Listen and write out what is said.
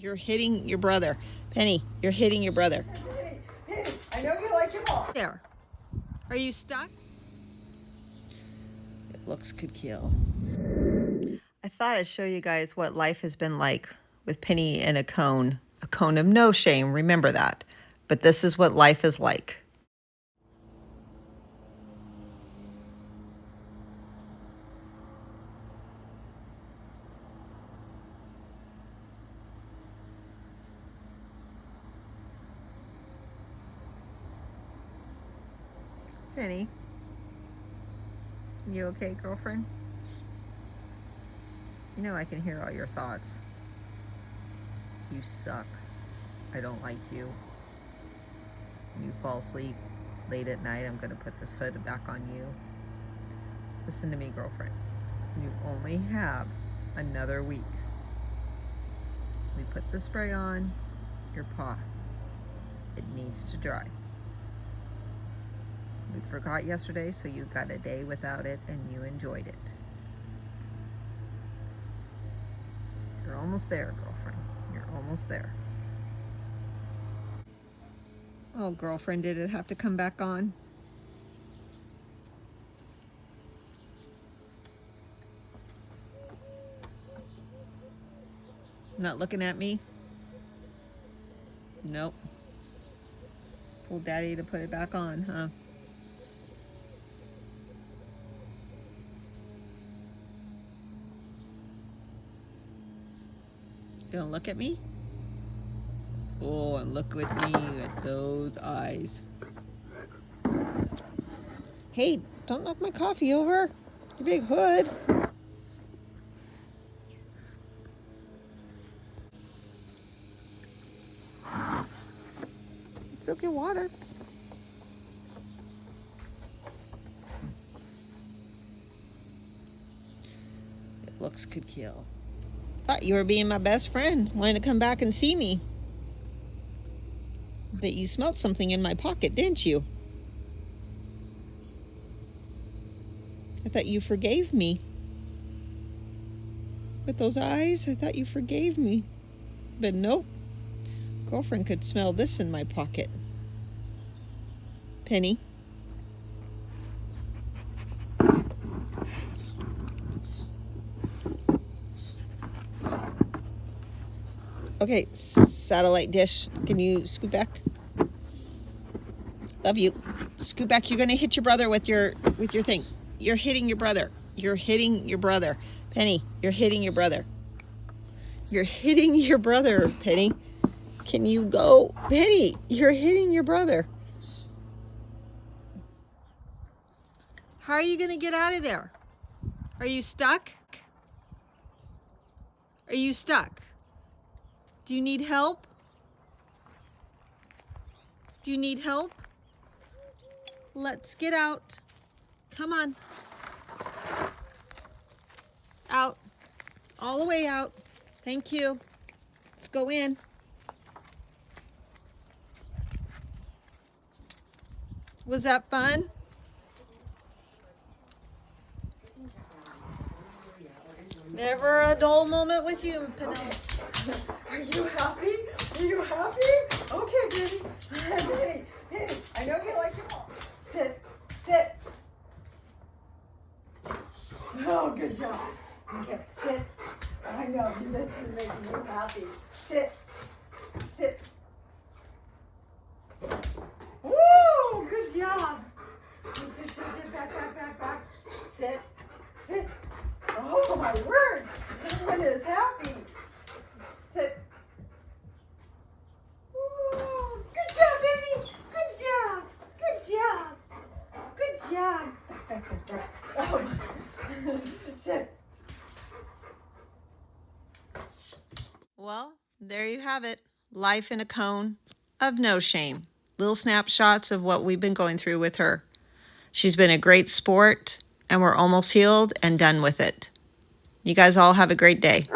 You're hitting your brother. Penny, you're hitting your brother. Penny, I know you like your mom. There. Are you stuck? It looks could kill. I thought I'd show you guys what life has been like with Penny in a cone of no shame, remember that. But this is what life is like. Penny, you okay, girlfriend? You know I can hear all your thoughts. You suck. I don't like you. When you fall asleep late at night, I'm gonna put this hood back on you. Listen to me, girlfriend. You only have another week. We put the spray on your paw. It needs to dry. We forgot yesterday, so you got a day without it and you enjoyed it. You're almost there, girlfriend. You're almost there. Oh, girlfriend, did it have to come back on? Not looking at me? Nope. Told Daddy to put it back on, huh? You don't look at me? Oh, and look with me at those eyes. Hey, don't knock my coffee over. You big hood. It's okay, water. It looks could kill. Thought you were being my best friend, wanting to come back and see me. But you smelled something in my pocket, didn't you? I thought you forgave me. With those eyes, I thought you forgave me. But nope. Girlfriend could smell this in my pocket. Penny. Okay, satellite dish. Can you scoot back? Love you. Scoot back. You're gonna hit your brother with your thing. You're hitting your brother. You're hitting your brother. Penny, you're hitting your brother. You're hitting your brother, Penny. Can you go? Penny, you're hitting your brother. How are you gonna get out of there? Are you stuck? Are you stuck? Do you need help? Do you need help? Let's get out. Come on. Out. All the way out. Thank you. Let's go in. Was that fun? Never a dull moment with you, Penelope. Are you happy? Are you happy? Okay, Penny. Penny, Penny, I know you like your mom. Sit, sit. Oh, good job. Okay, sit. I know, this is making you happy. Sit, sit. Woo, good job. Sit, sit, sit, back. Sit, sit. Oh, my word. Someone is happy. Sit. Ooh, good job, baby. Good job. Good job. Good job. Oh, sit. Well, there you have it. Life in a cone of no shame. Little snapshots of what we've been going through with her. She's been a great sport, and we're almost healed and done with it. You guys all have a great day.